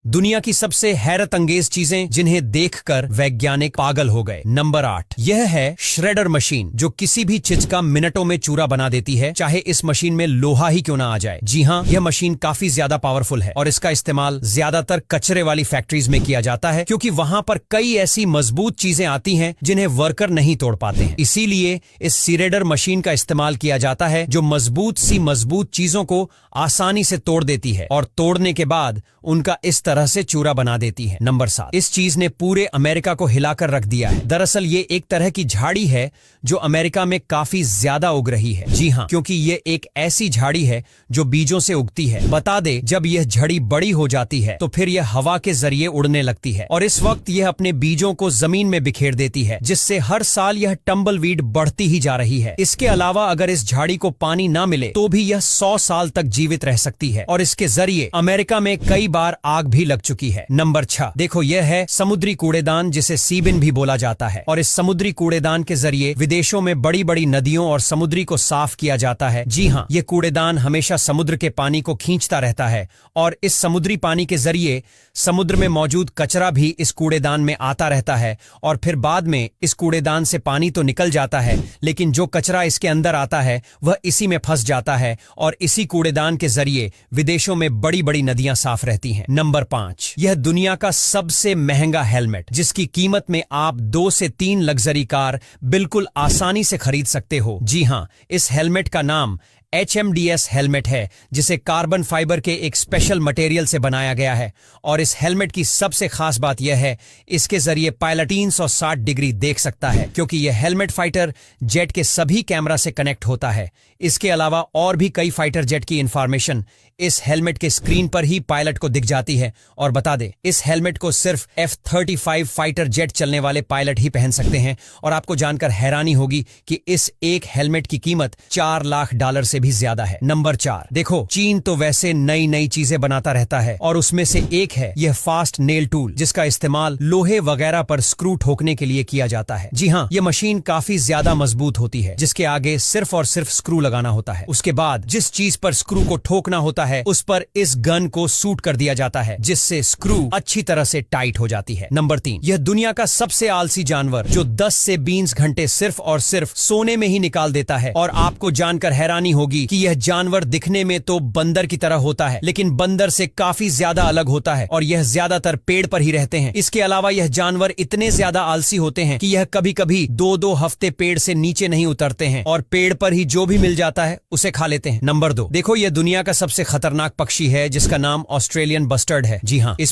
दुनिया की सबसे हैरत अंगेज चीजें जिन्हें देखकर वैज्ञानिक पागल हो गए। नंबर 8, यह है श्रेडर मशीन, जो किसी भी चीज का मिनटों में चूरा बना देती है, चाहे इस मशीन में लोहा ही क्यों ना आ जाए। जी हाँ, यह मशीन काफी ज्यादा पावरफुल है और इसका इस्तेमाल ज्यादातर कचरे वाली फैक्ट्रीज में किया जाता है, क्योंकि वहां पर कई ऐसी मजबूत चीजें आती हैं जिन्हें वर्कर नहीं तोड़ पाते हैं। इसीलिए इस श्रेडर मशीन का इस्तेमाल किया जाता है, जो मजबूत चीजों को आसानी से तोड़ देती है और तोड़ने के बाद उनका इस तरह से चूरा बना देती है। नंबर 7, इस चीज ने पूरे अमेरिका को हिलाकर रख दिया है। दरअसल ये एक तरह की झाड़ी है जो अमेरिका में काफी ज्यादा उग रही है। जी हाँ, क्योंकि ये एक ऐसी झाड़ी है जो बीजों से उगती है। बता दे, जब यह झड़ी बड़ी हो जाती है तो फिर यह हवा के जरिए उड़ने लगती है और इस वक्त यह अपने बीजों को जमीन में बिखेर देती है, जिससे हर साल यह टम्बलवीड बढ़ती ही जा रही है। इसके अलावा अगर इस झाड़ी को पानी ना मिले तो भी यह 100 साल तक जीवित रह सकती है और इसके जरिए अमेरिका में कई बार आग भी लग चुकी है। नंबर 6, देखो, यह है समुद्री कूड़ेदान, जिसे सीबिन भी बोला जाता है, और इस समुद्री कूड़ेदान के जरिए विदेशों में बड़ी बड़ी नदियों और समुद्री को साफ किया जाता है। जी हाँ, यह कूड़ेदान हमेशा समुद्र के पानी को खींचता रहता है और इस समुद्री पानी के जरिए समुद्र में मौजूद कचरा भी इस कूड़ेदान में आता रहता है और फिर बाद में इस कूड़ेदान से पानी तो निकल जाता है, लेकिन जो कचरा इसके अंदर आता है वह इसी में फंस जाता है और इसी कूड़ेदान के जरिए विदेशों में बड़ी बड़ी नदियां साफ रहती हैं। नंबर 5, यह दुनिया का सबसे महंगा हेलमेट, जिसकी कीमत में आप 2 से 3 लग्जरी कार बिल्कुल आसानी से खरीद सकते हो। जी हाँ, इस हेलमेट का नाम HMDS हेलमेट है, जिसे कार्बन फाइबर के एक स्पेशल मटेरियल से बनाया गया है और इस हेलमेट की सबसे खास बात यह है, इसके जरिए पायलट 360 डिग्री देख सकता है, क्योंकि यह हेलमेट फाइटर जेट के सभी कैमरा से कनेक्ट होता है। इसके अलावा और भी कई फाइटर जेट की इंफॉर्मेशन इस हेलमेट के स्क्रीन पर ही पायलट को दिख जाती है। और बता दे, इस हेलमेट को सिर्फ F-35 फाइटर जेट चलने वाले पायलट ही पहन सकते हैं और आपको जानकर हैरानी होगी कि इस एक हेलमेट की कीमत $4 लाख से भी ज्यादा है। नंबर 4, देखो, चीन तो वैसे नई नई चीजें बनाता रहता है और उसमें से एक है यह फास्ट नेल टूल, जिसका इस्तेमाल लोहे वगैरह पर स्क्रू ठोकने के लिए किया जाता है। जी हाँ, यह मशीन काफी ज्यादा मजबूत होती है, जिसके आगे सिर्फ और सिर्फ स्क्रू लगाना होता है। उसके बाद जिस चीज पर स्क्रू को ठोकना होता है उस पर इस गन को सूट कर दिया जाता है, जिससे स्क्रू अच्छी तरह से टाइट हो जाती है। नंबर 3, यह दुनिया का सबसे आलसी जानवर, जो 10 से 20 घंटे सिर्फ और सिर्फ सोने में ही निकाल देता है। और आपको जानकर हैरानी होगी कि यह जानवर दिखने में तो बंदर की तरह होता है, लेकिन बंदर से काफी ज्यादा अलग होता है और यह ज्यादातर पेड़ पर ही रहते हैं। इसके अलावा यह जानवर इतने ज्यादा आलसी होते हैं कि यह कभी कभी 2-2 हफ्ते पेड़ से नीचे नहीं उतरते हैं और पेड़ पर ही जो भी मिल जाता है उसे खा लेते हैं। नंबर 2, देखो, यह दुनिया का सबसे खतरनाक पक्षी है, जिसका नाम ऑस्ट्रेलियन बस्टर्ड है। जी हाँ, इस